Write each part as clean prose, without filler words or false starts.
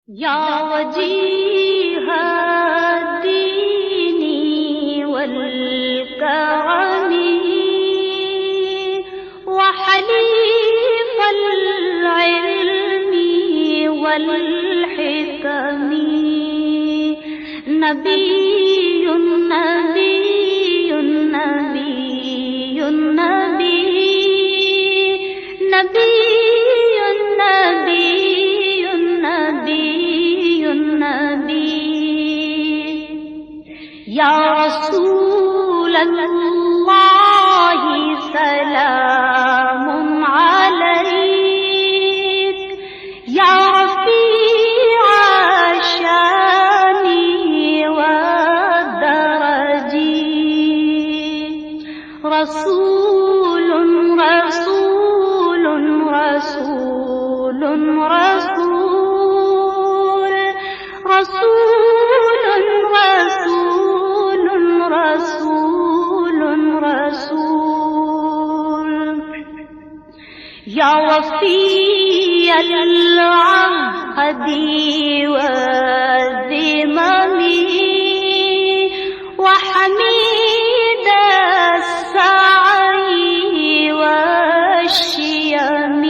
يا وجيه الدين والكرم وحليف العلم والحكم نبي نبي نبي نبي نبي یا رسول اللہ سلام علیک یا رفیع الشان والدرج رسول رسول رسول رسول رسول رسول رسول یا وفی العهد والذمم وحمید السعی والشیم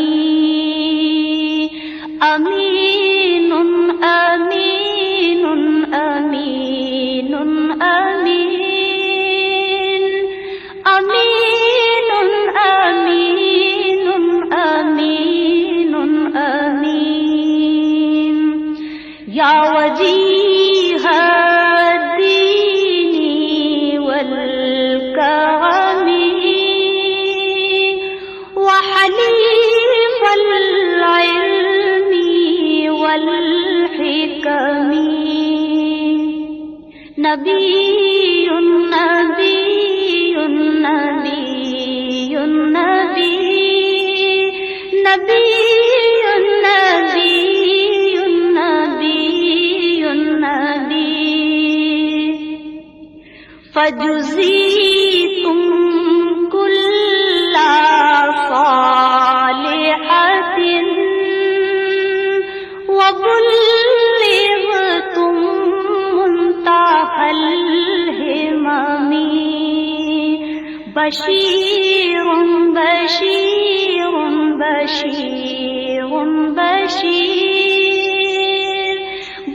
امین امین امین امین امین امین امین امین یا وجیہ الدین والکرم وحلیف العلم والحکم نبی نبی نبی نبی نبی نبی نبی فجزیتم کل صالحۃ وبلغتم منتہى الہمم بشیر بشیر بشیر بشیر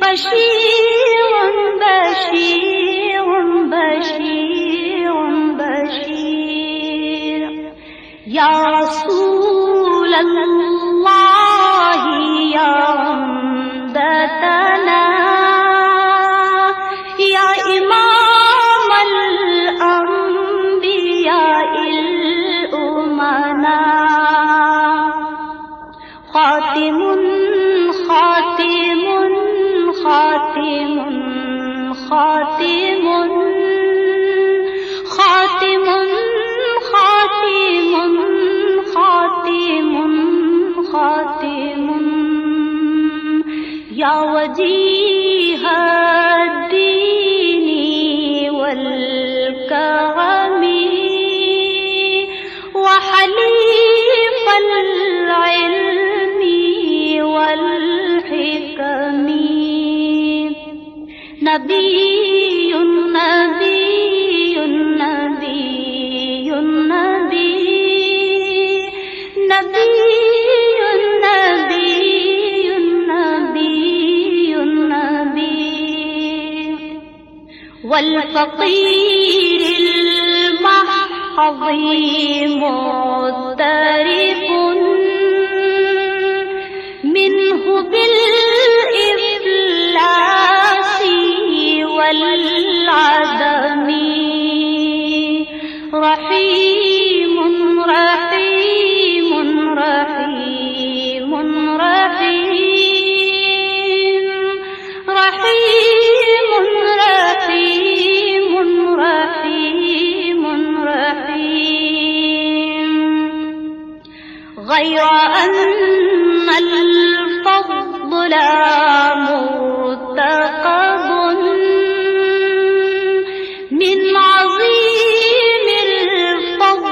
بشیر بشیر بشیر بشیر یا رسول اللہ یا عمدتنا یا امام الانبیاء الامنا خاتم خاتم خاتم خاتم خاتم خاتم خاتم خاتم یا وجیہ الدین والکرم وحلیف العلم والحکم نبی نبی نبی نبی نبی والفقیر المحض مغترف منه بالإفلاس والعدم رحیم رحیم رحیم رحیم رحیم رحیم رحیم رحیم غیر ان الفضل مرتقب من عظیم الفضل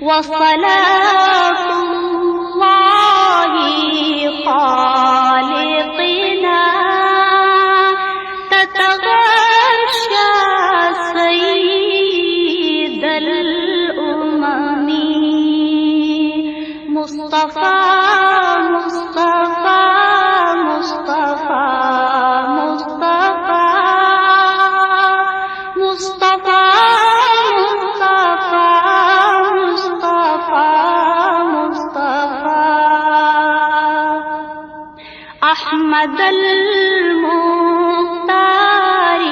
وصلاة الله خالقنا تتغشى سيد الأمم مصطفى مصطفى مصطفى مصطفى مصطفى مصطفى مصطفى أحمد المختار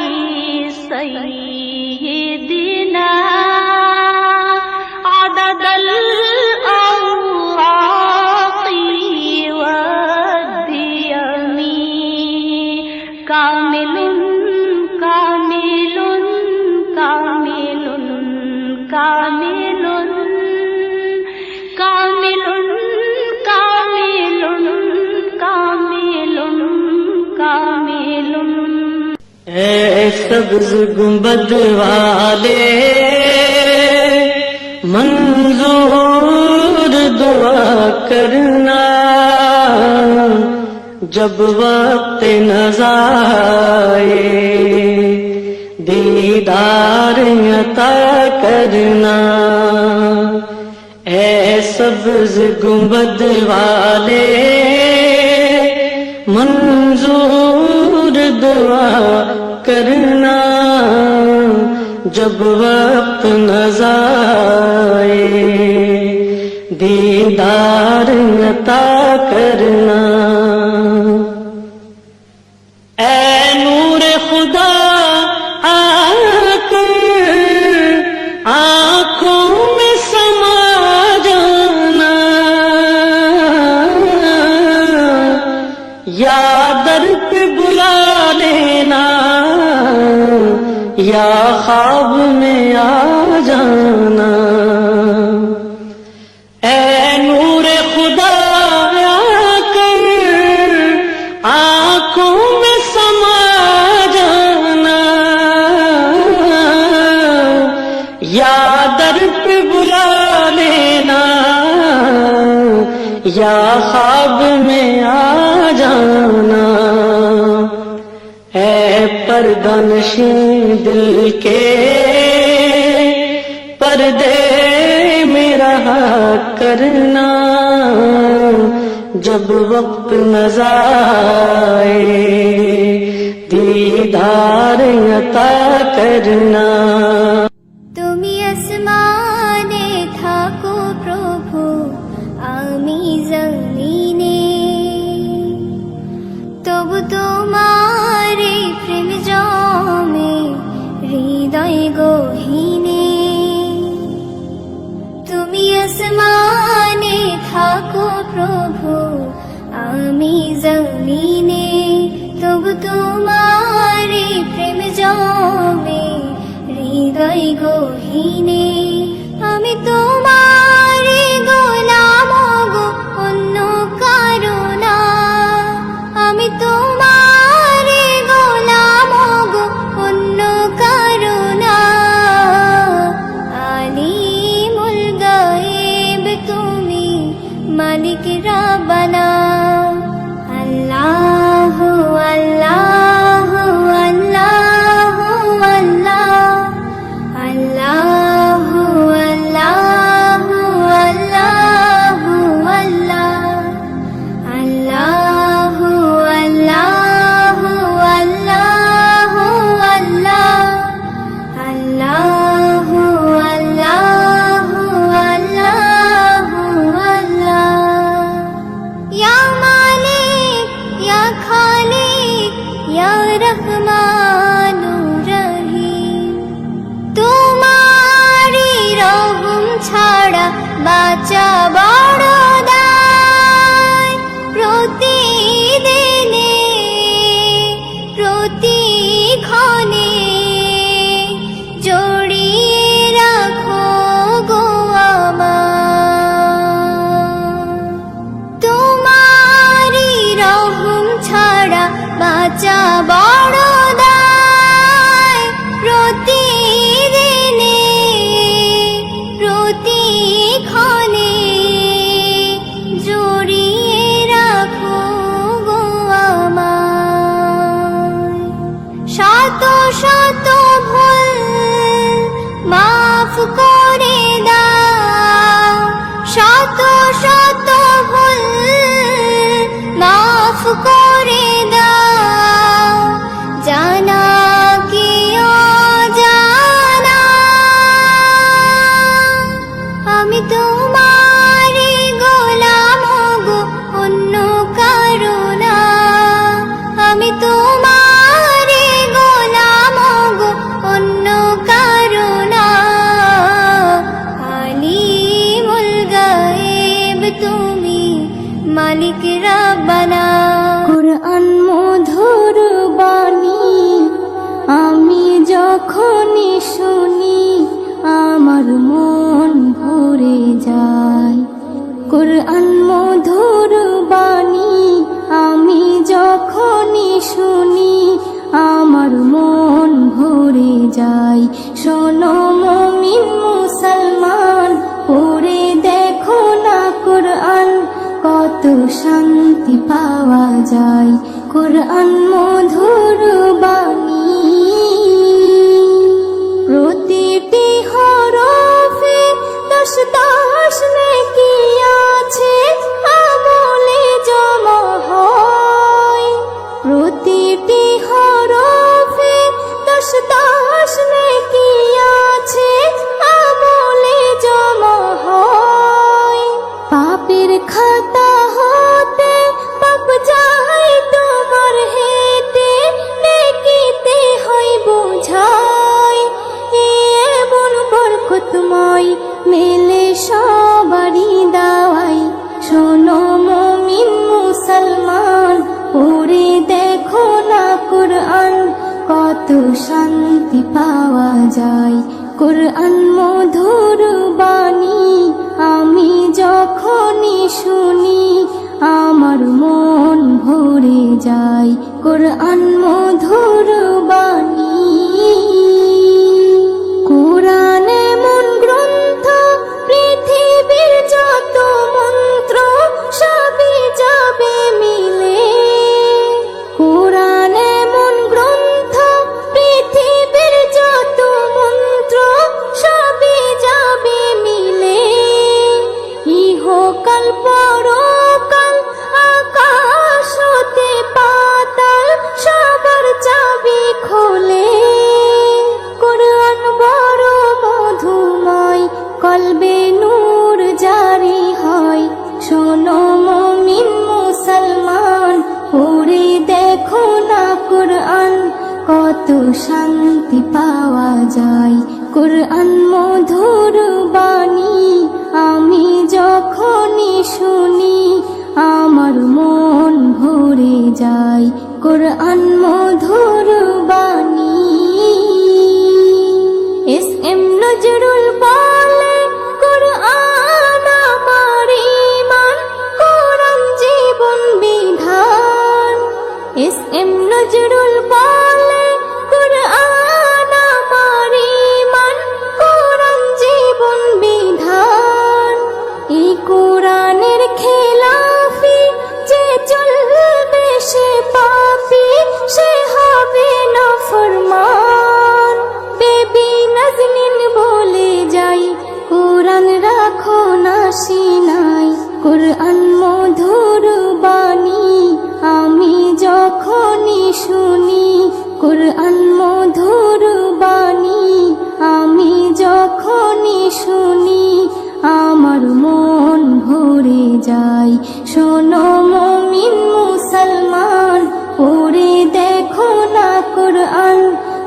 سيدنا عدد الأوراق والديم كامل كامل كامل كامل كامل كامل كامل كامل اے سبز گنبد والے منظور دعا کرنا جب وقت نظائے دیدار عطا کرنا اے سبز گنبد والے منظور دعا کرنا جب وقت نظائے دیدار عطا کرنا اے نور خدا آ کر آنکھوں میں سما جانا یا در پہ بلا لینا یا خواب میں آ جانا اے نور خدا آ کر آنکھوں میں سما جانا یا در پہ بلا لینا یا خواب میں آ جانا اے پردہ نشین دل کے پردے میں رہا کرنا جب وقت نظائے دیدار عطا کرنا তুমি আসমানে থাকো প্রভু আমি জমিনে তবু তোমার এই প্রেম জমে হৃদয় গহীনে তুমি আসমানে থাকো প্রভু আমি জমিনে তবু তোমার এই প্রেম জমে হৃদয় গহীনে আমি তোমার গোলাম গো অন্য কারো না আমি তোমার গোলাম গো অন্য কারো না আলিমুল গায়েব তুমি মালিক রাব্বানা আল্লাহ আল্লাহ আল্লাহ আল্লাহ আল্লাহ তোমারই গোলাম গো, অন্য কারো না। আমি তোমারই গোলাম গো, অন্য কারো না। আলিমুল গায়েব তুমি, মালিক রাব্বানা। কুরআন মধুর বাণী আমি যখনই শুনি, আমার মন ভরে যায়। কুরআন মধুর বাণী আমি যখনই শুনি, আমার মন ভরে যায়। শোনো মুমিন মুসলমান, পড়ে দেখো না কুরআন, কত শান্তি পাওয়া যায়। কুরআন মধুর বাণী, প্রতিটি হরফে 10 10 নেকি আছে, আমলে জমা হয়। প্রতিটি হরফে 10 10 নেকি আছে, আমলে জমা হয়। পাপের খাতা হতে পাপ যায় তোমার হেতে, নেকিতে হয় বোঝাই। এমন বরকতময় মেলে সবারই দাওয়াই। শোনো মুমিন মুসলমান, পড়ে দেখো না কুরআন, কত শান্তি পাওয়া যায়। কুরআন মধুর বাণী আমি যখনই শুনি, আমার মন ভরে যায়। কুরআন মধুর বাণী, কুরআন এমন গ্রন্থ, পৃথিবীর যত মন্ত্র সবই যাবে মিলে। কুরআন এমন গ্রন্থ, পৃথিবীর যত মন্ত্র সবই যাবে মিলে। ইহকাল পরকাল, আকাশ হতে পাতাল, সবার চাবি খোলে। কুরআন বড় মধুময়, কলবে নূর জারি হয়। শোনো মুমিন মুসলমান, পড়ে দেখো না কুরআন, কত শান্তি পাওয়া যায়। কুরআন মধুর বাণী আমি যখনই শুনি, আমার মন ভরে যায়। কুরআন মধুর বাণী, এস.এম. নজরুল বলে, কুরআন আমার ঈমান, কুরআন জীবন বিধান। এস.এম. নজরুল বলে, কুরআন আমার ঈমান, কুরআন জীবন বিধান। এই কুরআনের খেলাফি যে চলবে, সে পাপী, সে হবে নাফরমান। বেবি নাজনীন বলে যাই, কুরআন রাখো না সিনায়। কুরআন মধুর বাণী আমি যখনই শুনি, কুরআন মধুর বাণী আমি যখনই শুনি, আমার মন ভরে যায়। শোনো মুমিন মুসলমান, পড়ে দেখো না কুরআন,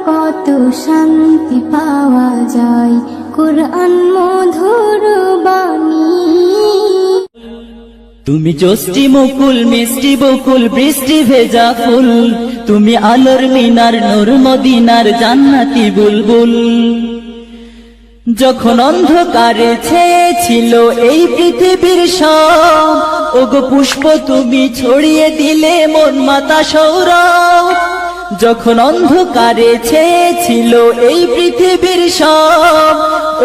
কত শান্তি পাওয়া যায়। কুরআন মধুর বাণী, তুমি জোষ্ঠী মুকুল মিষ্টি বকুল বৃষ্টি ভেজা ফুল, তুমি আলোর মিনার নূর মদিনার জান্নাতি বুলবুল। যখন অন্ধকারে ছেয়েছিল এই পৃথিবীর সব, ওগো পুষ্প তুমি ছড়িয়ে দিলে মন মাতা সৌরভ। যখন অন্ধকারে ছেয়েছিল এই পৃথিবীর সব,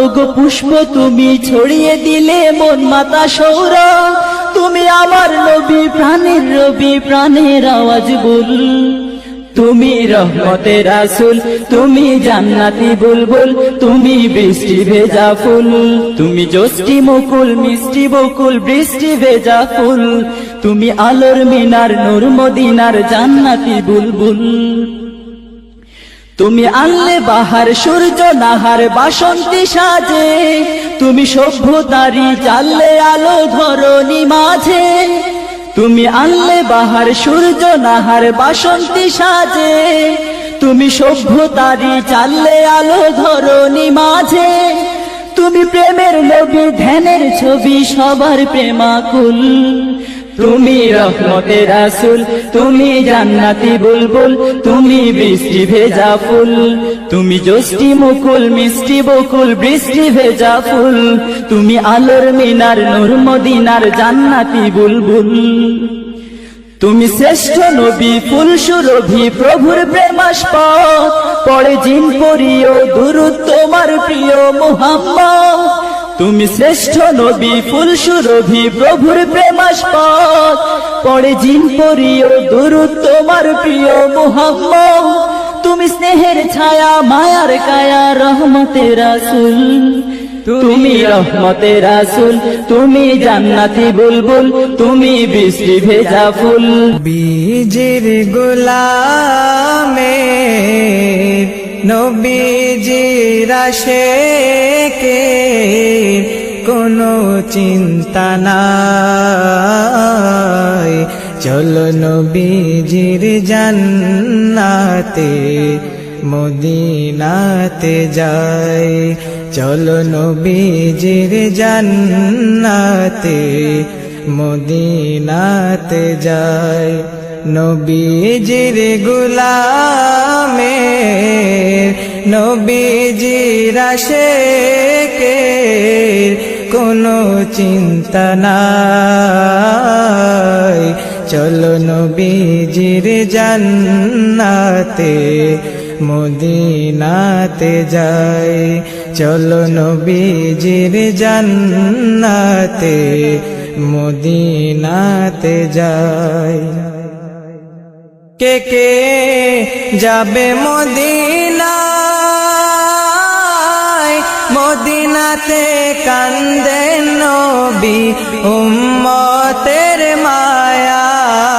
ওগো পুষ্প তুমি ছড়িয়ে দিলে মন মাতা সৌরভ। তুমি আমার নবী, প্রাণের রবি, প্রাণের আওয়াজ বল। তুমি রহমতের রাসূল, তুমি জান্নাতি বুলবুল, তুমি বৃষ্টি ভেজা ফুল। তুমি জোষ্ঠী মুকুল মিষ্টি বকুল বৃষ্টি ভেজা ফুল, তুমি আলোর মিনার নূর মদিনার জান্নাতি বুলবুল। তুমি আনলে বাহার সূর্য নাহার বাসন্তী সাজে, তুমি সভ্যতারি চাললে আলো ধরণী মাঝে। তুমি আনলে বাহার সূর্য নাহার বাসন্তী সাজে, তুমি সভ্যতারি চাললে আলো ধরণী মাঝে। তুমি প্রেমের নবী ধ্যানের ছবি সবার প্রেমাকুল, তুমি রহমতের রাসূল, তুমি জান্নাতি বুলবুল, তুমি বৃষ্টি ভেজা ফুল, তুমি জ্যোষ্ঠী মুকুল মিষ্টি বকুল বৃষ্টি ভেজা ফুল, তুমি আলোর মিনার নূর মদিনার জান্নাতি বুলবুল। তুমি শ্রেষ্ঠ নবী ফুল সুরভি প্রভুর প্রেমাস্পদ, পড়ে জিন পড়িও দুরূদ তোমার প্রিয় মুহাম্মদ। তুমি শ্রেষ্ঠ নবী ফুল সুরভি প্রভুর প্রেমাস্পদ, পড়ে জিন পড়িও দুরূদ তোমার প্রিয় মুহাম্মদ। তুমি স্নেহের ছায়া মায়ার কায়া রহমতের রাসূল, তুমি রহমতের রাসূল, তুমি জান্নাতি বুলবুল, তুমি বৃষ্টি ভেজা ফুল। বীজের গোলামে নবীজির আশেকে কোনো চিন্তা নাই, চলো নবীজির জান্নাতে মদিনাতে যাই, চলো নবীজির জান্নাতে মদিনাতে যাই। নবীজির গোলামে নবীজির আশেকে কোনো চিন্তা নাই, চলো নবীজির জান্নাতে মদিনাতে যাই, চলো নবীজির জান্নাতে মদিনাতে যাই। কে কে যাবে মদিনায়, মদিনাতে কান্দেন নবী উম্মতের মায়ায়।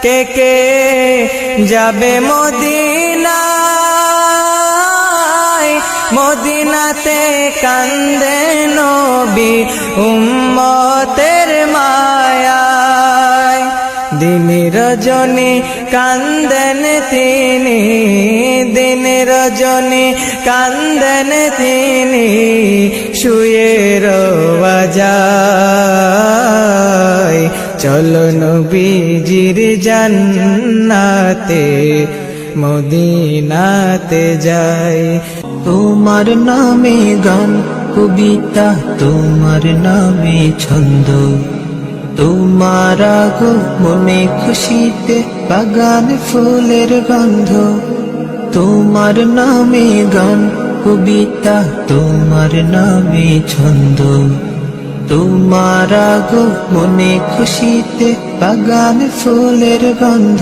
কে কে যাবে মদিনায়, মদিনাতে কান্দেন নবী উম্মতের মায়ায়। দিন রজনী কান্দেন তিনি, দিন রজনী কান্দেন তিনি, শুয়ে রোয়া যায়, চলো নবীজির জান্নাতে মদিনাতে যাই। তোমার নামে গান কবিতা, তোমার নামে ছন্দ, তোমার আগমনে খুশিতে বাগান ফুলের গন্ধ। তোমার নামে গান কবিতা, তোমার নামে ছন্দ, তোমার আগমনে খুশিতে বাগান ফুলের গন্ধ।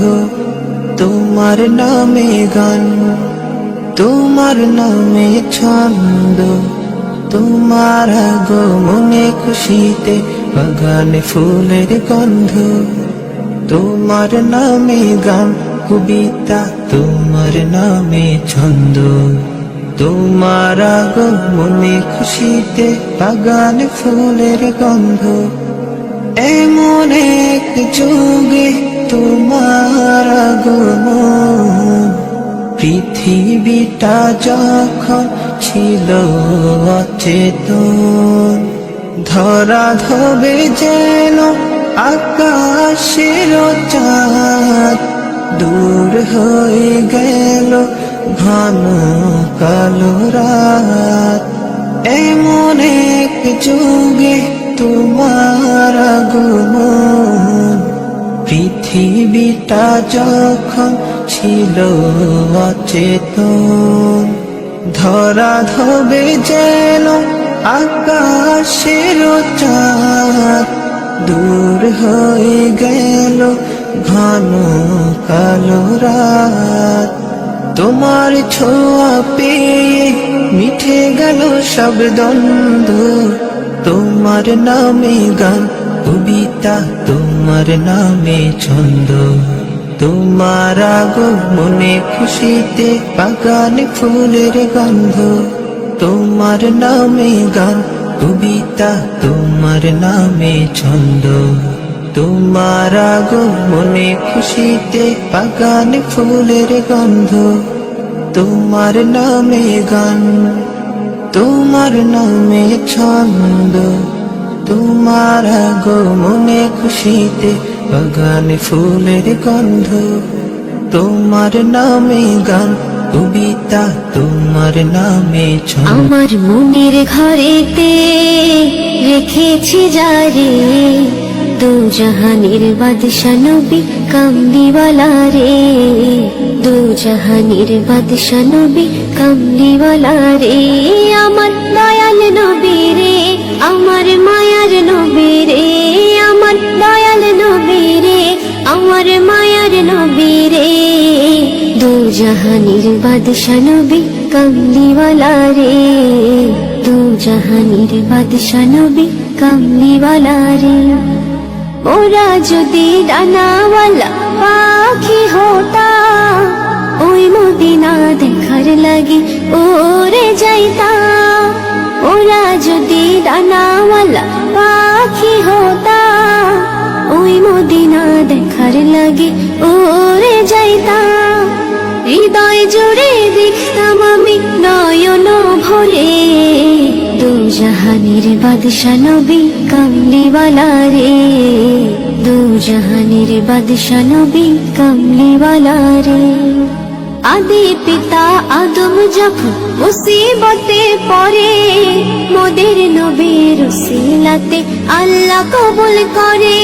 তোমার নামে গান, তোমার নামে ছন্দ, তোমার আগমনে খুশিতে বাগান ফুলের গন্ধ। তোমার নামে গান কবিতা, তোমার নামে ছন্দ, তোমার আগমনে খুশিতে বাগান ফুলের গন্ধ। এমন এক যুগে তোমার আগমন, পৃথিবীটা যখন ছিল অচেতন, ধরা ধবে যেন আকাশের চাঁদ, দূর হয়ে গেল ঘন কালো রাত। এমন এক যুগে তোমার আগমন, পৃথিবীটা যখন ছিল অচেতন, ধরা ধবে যেন আকাশের চাঁদ, দূর হয়ে গেল ঘন কালো রাত। তোমার ছোঁয়া পেয়ে মিঠে গেল সব দ্বন্দ্ব, তোমার নামে গান কবিতা, তোমার নামে ছন্দ, তোমার আগমনে খুশিতে বাগানে ফুলের গন্ধ, তোমার নামে গান কবিতা, তোমার নামে ছন্দ। তোমার আগমনে খুশিতে বাগানে ফুলের গন্ধ, তোমার নামে গান, তোমার নামে ছন্দ। তোমার আগমনে খুশিতে বাগানে ফুলের গন্ধ, তোমার নামে গান কবিতা, তোমার নামে ছন্দ। আমার মনের ঘরেতে রেখেছি যারে, দু জাহানের বাদশা নবী কামলিওয়ালা রে, দু জাহানের বাদশা নবী কামলিওয়ালা রে। আমার দয়াল নবী রে, আমার মায়ার নবী রে, আমার দয়াল নবী রে, আমার মায়ার নবী রে। দু জাহানের বাদশা নবী কামলিওয়ালা রে, দু জাহানের বাদশা নবী কামলিওয়ালা রে। ওরা যদি ডানাওয়ালা পাখি হতাম, ওই মদিনা দেখার লাগি ওরে যাইতাম। ওরা যদি ডানাওয়ালা পাখি হতাম, ওই মদিনা দেখার লাগি ওরে যাইতাম। হৃদয় জুড়ে দেখতাম আমি নয়ন ভরে, দু জাহানের বাদশা নবী কামলিওয়ালা রে, দু জাহানের বাদশা নবী কামলিওয়ালা রে। আদি পিতা আদম যখন মুসিবতে পড়ে, মোদের নবীর উসিলাতে আল্লাহ কবুল করে।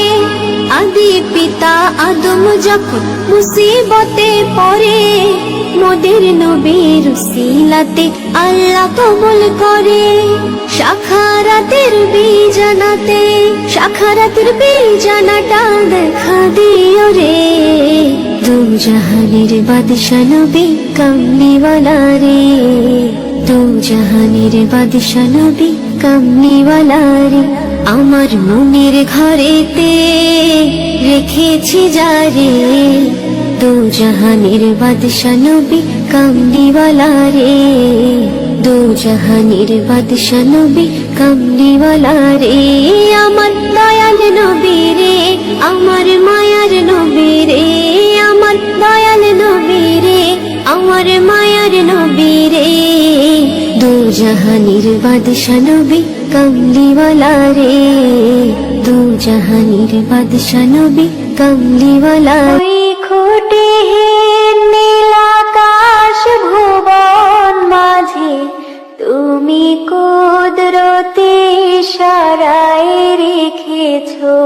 আদি পিতা আদম যখন মুসিবতে পড়ে, মোদের নবীর উসিলাতে আল্লাহ কবুল করে। সাখারাতের বীজানাতে, সাখারাতের বীজানাটা দেখা দিও রে, দু জাহানের বাদশা নবী কামলিওয়ালা রে, দু জাহানের বাদশা নবী কামলিওয়ালা রে। আমার মনের ঘরেতে রেখেছি যারে, দু জাহানের বাদশা নবী কামলিওয়ালা রে, দু জাহানের বাদশা নবী কামলিওয়ালা রে। আমার দয়াল নবী রে, আমার মায়ার নবী রে, আমার দয়াল নবী রে, আমার মায়ার নবী রে। দু জাহানের বাদশা নবী কামলিওয়ালা রে, দু জাহানের বাদশা নবী কামলিওয়ালা। ওই খুঁটিহীন নীল আকাশ ভুবন মাঝে তুমি কুদরতে ইশারায় রেখেছো,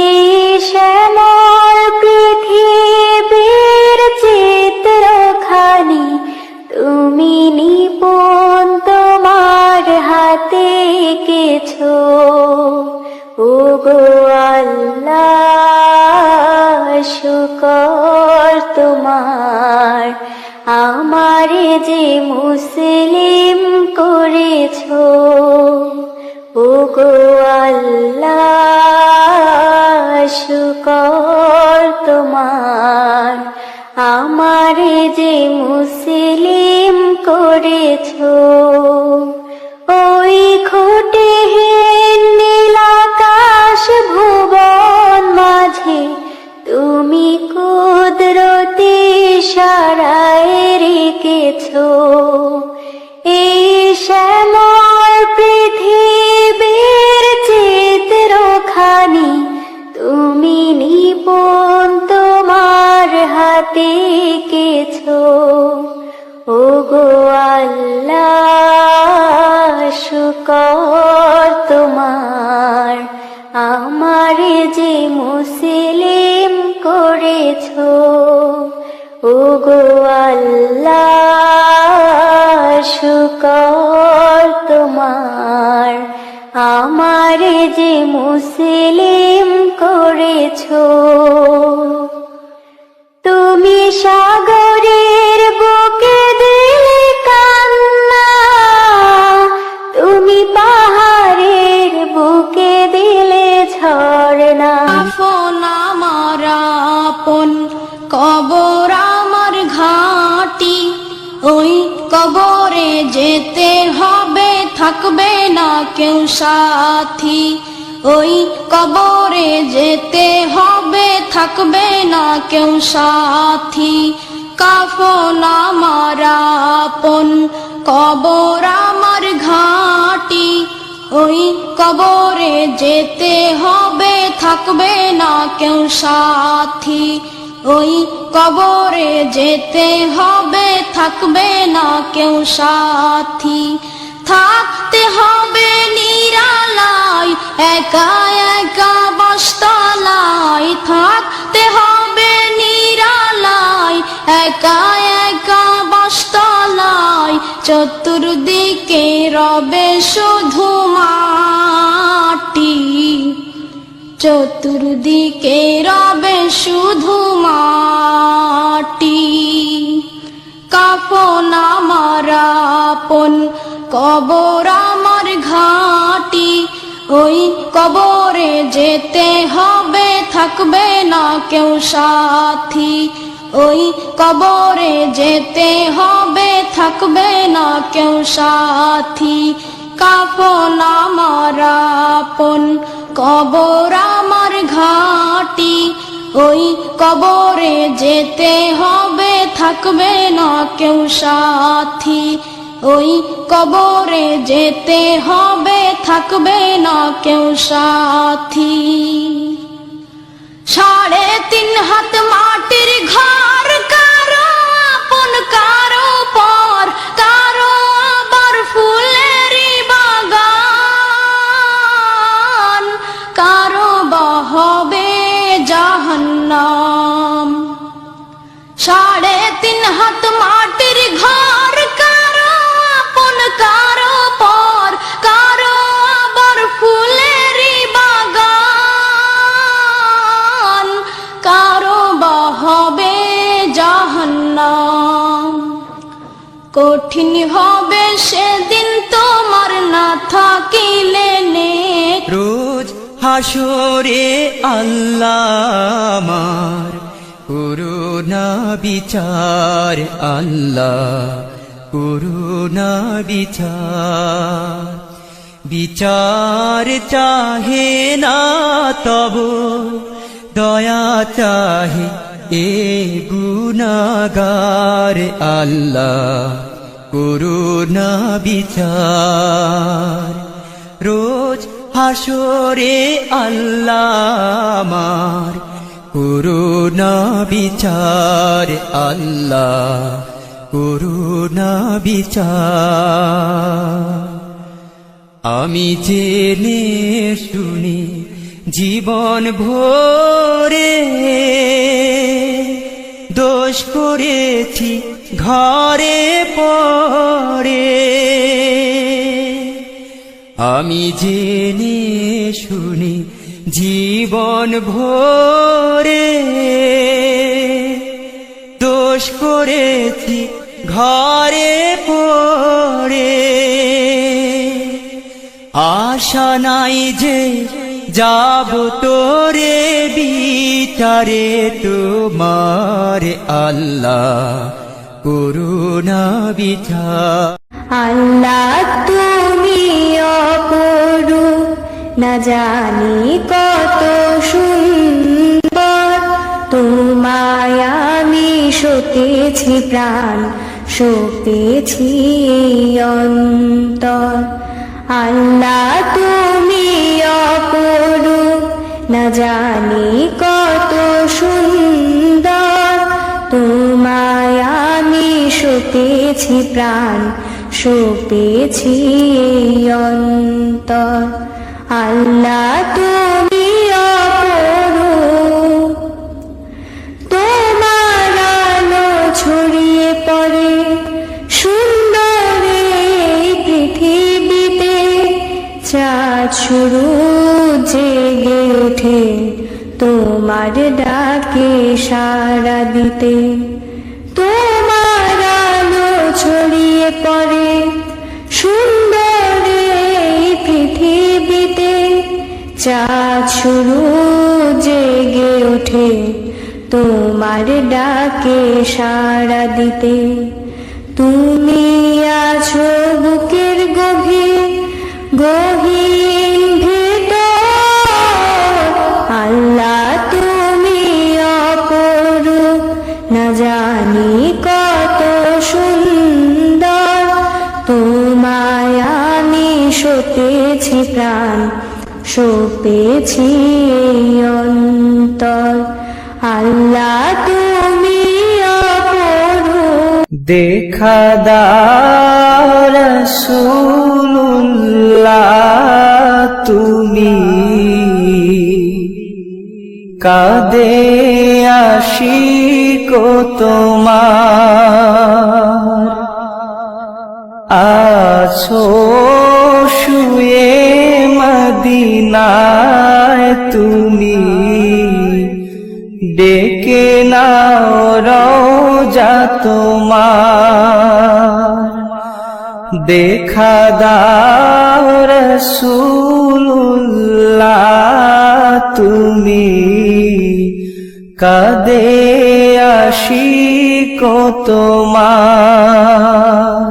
এই শ্যামল পৃথিবীর চিত্রখানি তুমি নিপুণ তোমার হাতে এঁকেছো। ওগো আল্লাহ শুকর তোমার, আমারে যে মুসলিম করেছো। ওগো আল্লাহ শুকর তোমার, আমারে যে মুসলিম করেছো। ওই খুঁটিহীন নীল আকাশ ভুবন মাঝে তুমি কুদরতি ইশারায় রেখেছো, এই শ্যামল পৃথিবীর চিত্রখানি তুমি নিপুণ তোমার হাতে এঁকেছো। ওগো আল্লাহ শুকর তোমার, আমারে যে মুসলিম করেছো। ওগো আল্লাহ শুকর তোমার, আমারে যে মুসলিম করেছো। তুমি সাগরের বুকে দিলে কান্না, তুমি পাহাড়ের বুকে দিলে ঝর্ণা। আপন আমার আপন কেউ সাথী, ওই কবরে যেতে হবে থাকবে না কেউ সাথী। কাফন আমার আপন, কবর আমার ঘাঁটি, ওই কবরে যেতে হবে থাকবে না কেউ সাথী, ওই কবরে যেতে হবে থাকবে না কেউ সাথী। থাকতে হবে নিরালায় একা একা বাসতলায়, থাকতে হবে নিরালায় একা একা বাসতলায়, চতুর্দিকে রবে শুধু মাটি, চতুর্দিকে রবে শুধু মাটি। কাফন আমার আপন, কবর আমার ঘাঁটি, ওই কবরে যেতে হবে থাকবে না কেউ সাথী, ওই কবরে যেতে হবে থাকবে না কেউ সাথী। কাফন আমার আপন, কবর আমার ঘাঁটি, ওই কবরে যেতে হবে থাকবে না কেউ সাথী, ওই কবরে যেতে হবে থাকবে না কেউ সাথী। 3.5 হাত মাটির ঘর, কারো আপন কারো পর, কারো আবার ফুলেরই বাগান, কারো বা হবে জাহান্নাম। 3.5 হাত মাটির ঘর, কারো আপন কারো পর, কারো আবার ফুলেরই বাগান, কারো বা হবে জাহান্নাম। কঠিন হবে সেদিন তোমার না থাকিলে নেক, রোজ হাসরে আল্লাহ আমার করুণা বিচার, আল্লাহ করুণা বিচার। বিচার চাহে না তব দয়া চাহে এ গুনাহগার, আল্লাহ করুণা বিচার। রোজ হাসরে আল্লাহ আমার করুণা বিচার, আল্লাহ করুণা বিচার। আমি জেনে শুনি জীবন ভরে দোষ করেছি ঘরে পড়ে, আমি জেনে শুনি জীবন ভরে দোষ করেছি ঘরে পড়ে। আশা নাই যে যাব তোরে বিচারে তোমার, আল্লাহ করুণা বিচার। আল্লাহ তুমি অপরূপ, না জানি কত সুন্দর, তোমায় আমি সতেছি প্রাণ, সতেছি অন্তর। আল্লাহ তুমি অপরূপ, না জানি কত সুন্দর, তোমায় আমি সতেছি প্রাণ, সতেছি অন্তর। আল্লাহ তুমি অপরূপ, তোমার আলো ছড়িয়ে পড়ে সুন্দর এই পৃথিবীতে, চাঁদ শুরু জেগে ওঠে তোমার ডাকে সাড়া দিতে। তোমার আলো ছড়িয়ে পড়ে সুন্দর এই পৃথিবীতে, চাঁদ শুরু জেগে ওঠে তোমার ডাকে সাড়া দিতে। তুমি আছো বুকের গভীর পেয়েছে প্রাণ, শোক পেয়েছে এই অন্তর। আল্লাহ তুমি অপরূপ, দেখা দাও রাসূলুল্লাহ তুমি, কাঁদে আশিক তোমার, আছো শুয়ে মদিনায় তুমি, ডেকে নাও রওজা তোমার। দেখা দাও রাসূলুল্লাহ তুমি, কাঁদে আশিক তোমার,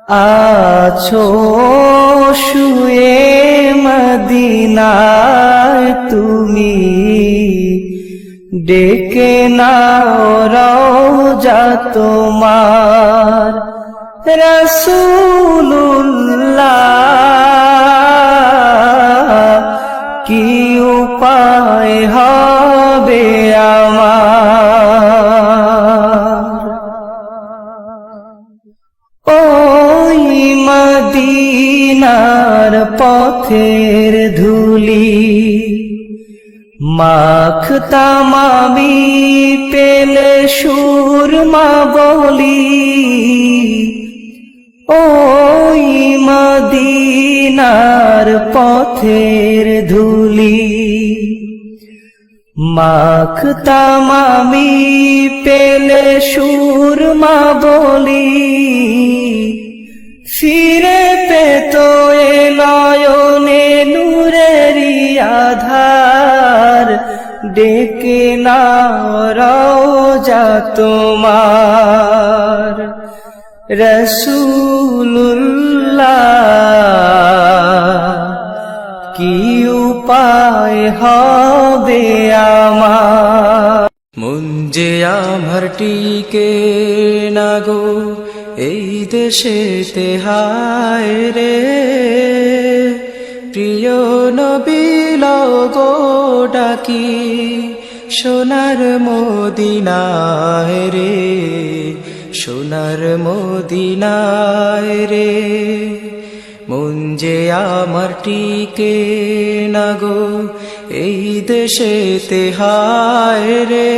আছো শুয়ে মদিনায় তুমি, ডেকে নাও রওজা তোমার। রাসূলুল্লাহ কি উপায় হবে আমার, ওই মদিনার পথের ধুলি মাখতাম আমি, পেলে সুরমা বলি, ওই মদিনার পথের ধুলি মাখতাম আমি, পেলে সুরমা বলি, ফিরে পেত এ নয়নে নূরেরি আধার, ডেকে নাও রওজা তোমার। রাসূলুল্লাহ কি উপায় হবে আমার, মন যে আমার টিকে না গো এই দেশেতে, হায় রে প্রিয় নবী লও গো ডাকি, সোনার মদিনায় রে, সোনার মদিনায় রে। মন যে আমার টিকে না গো এই দেশেতে, হায় রে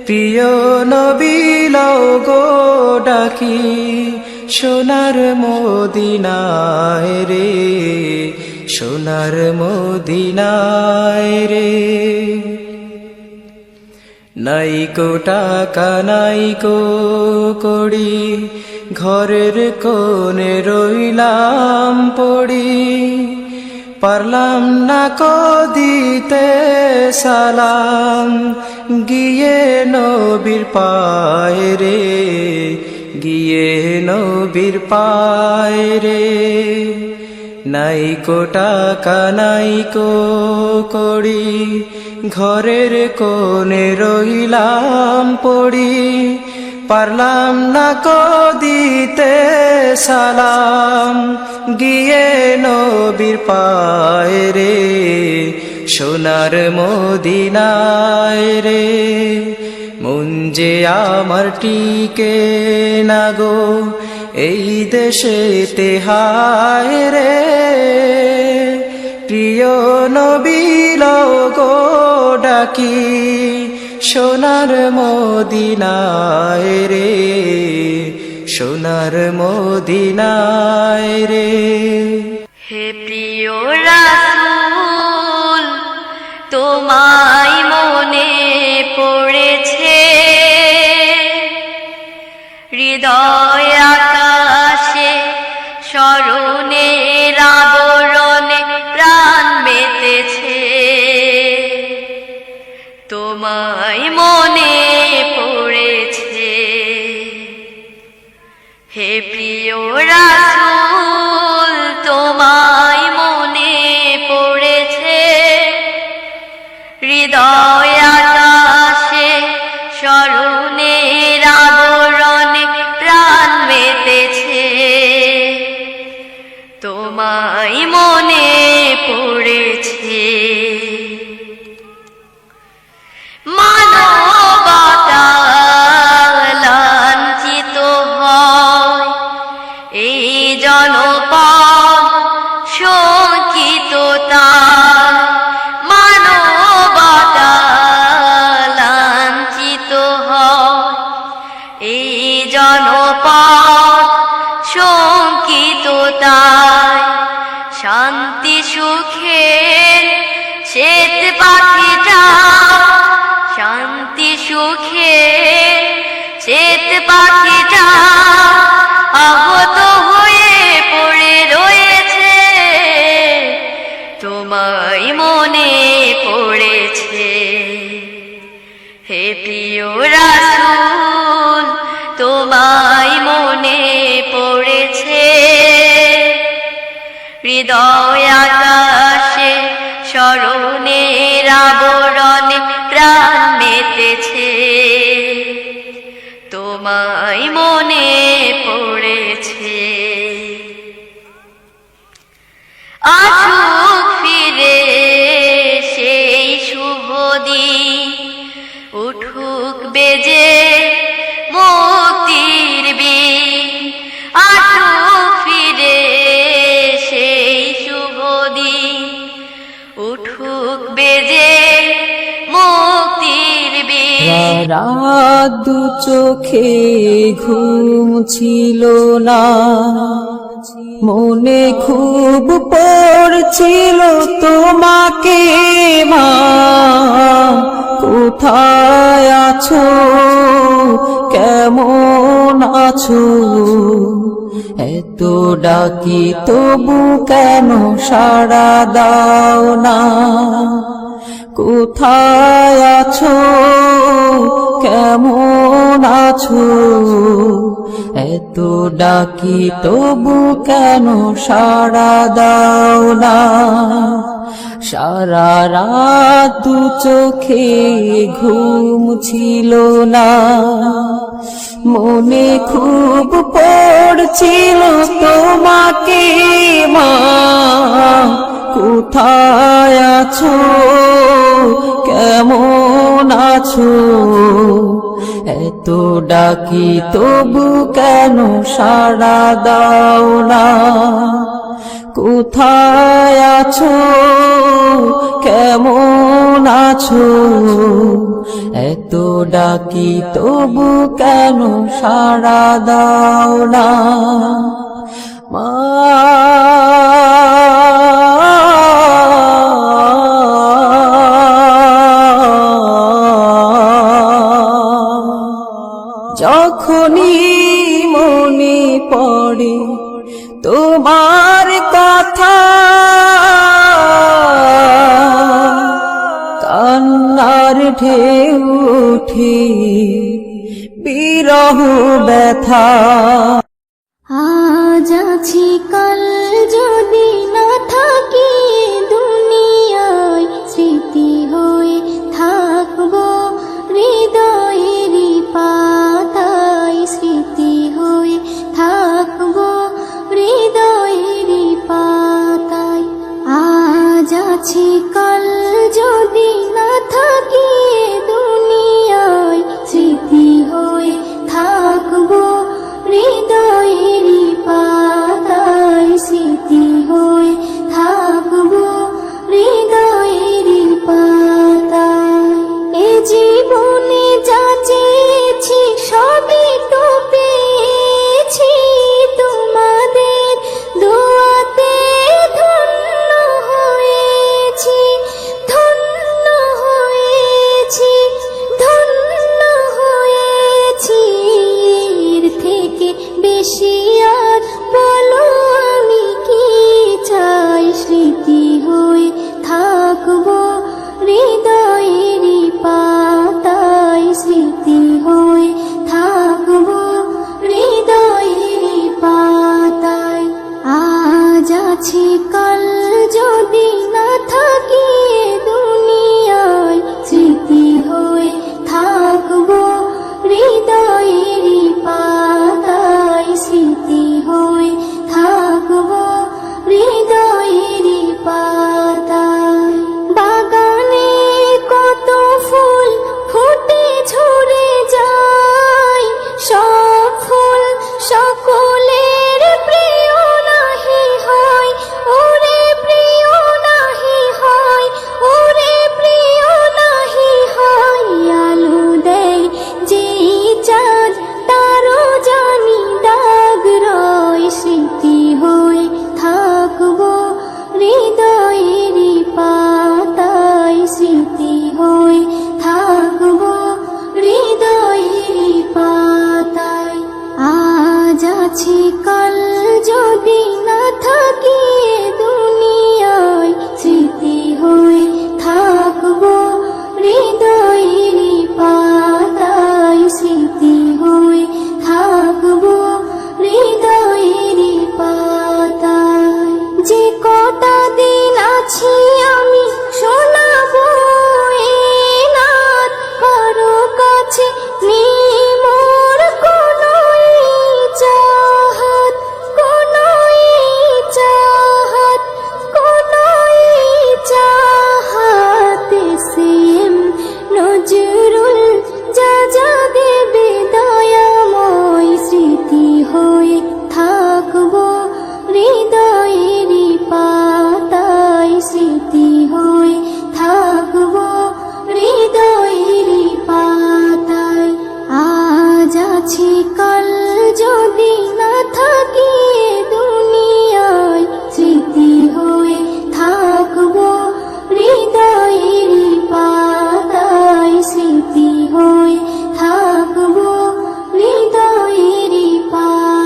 প্রিয় নবী লও গো ডাকি, সোনার মদিনায় রে, সোনার মদিনায় রে। নাইকো টাকা নাইকো কড়ি, ঘরের কোণে রইলাম পড়ি, পারলাম না কো দিতে সালাম, গিয়ে নবীর পায়ে রে, গিয়ে নবীর পায়ে রে। নাইকো টাকা নাইকো কড়ি, ঘরের কোণে রইলাম পড়ি, পারলাম না কো দিতে সালাম, গিয়ে নবীর পায়ে রে, সোনার মদিনায় রে। মন যে আমার টিকে না গো এই দেশেতে, হায় রে প্রিয় নবী লও গো ডাকি, সোনার মদিনায় রে, সোনার মদিনায় রে। হে প্রিয় রাসূল তোমায় মনে পড়েছে, হৃদয় আকাশে স্মরণের আবরণে প্রাণ মেতেছে, তোমায় মনে পড়েছে। হে প্রিয় রাসূল তোমায় মনে পড়েছে, হৃদয় আকাশে স্মরণের আবরণে প্রাণ মেতেছে, তোমায় মনে পড়েছে। মানবতা লাঞ্ছিত হয়, এই জনপদ শোকিত তার। মানবতা লাঞ্ছিত হয়, এই জনপদ শোকিত তাই। শান্তি সুখের শ্বেত পাখিটা, শান্তি সুখের শ্বেত পাখিটা আহত হয়ে পড়ে রয়েছে। তোমায় মনে পড়েছে হে প্রিয় রাসূল, তোমায় মনে পড়েছে। হৃদয় আকাশে স্মরণের আবরণে প্রাণ মেতেছে। তোমায় মনে পড়েছে। আসুক ফিরে সেই শুভ দিন, উঠুক বেজে মুক্তির বিন। আসুক ফিরে সেই শুভ দিন, উঠুক বেজে মুক্তির বিন। রাত দু চোখে ঘুম ছিল না, মনে খুব পড়ছিল তোমাকে মা। কোথায় আছো, কেমন আছো, এত ডাকি তবু কেন সাড়া দাও না। কোথায় আছো, কেমন আছো, এত ডাকি তবু কেন সাড়া দাও না। সারা রাত দু চোখে ঘুম ছিল না, মনে খুব পড়ছিল তোমাকে মা। কোথায় আছো, কেমন আছো, এত ডাকি তবু কেন সাড়া দাও না। কোথায় আছো, কেমন আছো, এত ডাকি তবু কেন সাড়া দাও না মা। যখনই মনে পড়ে তোমার কথা, কান্নার ঢেউ ওঠে বিরহ ব্যথা। আজ আছি কাল যদি না থাকি দুনিয়ায়, স্মৃতি হয়ে থাকবো হৃদয়েরই পাতায়। স্মৃতি হয়ে থাকবো হৃদয়েরই পাতায়। আজ আছি কাল যদি না থাকি দুনিয়ায়, স্মৃতি হয়ে থাকবো হৃদয়েরই পাতায়। স্মৃতি হয়ে থাকবো হৃদয়েরই পাতায়। এ জীবনে যা চেয়েছি সবই তো পেয়েছি, তোমাদের দোয়াতে ধন্য হয়েছি। ধন্য হয়েছি, ধন্য হয়েছি। এর থেকে বেশি আর বলো আমি কি চাই। স্মৃতি হয়ে থাকবো হৃদয়েরই পাতায়। স্মৃতি হয়ে থাকবো হৃদয়েরই পাতায়। আজ আছি কাল যদি না থাকি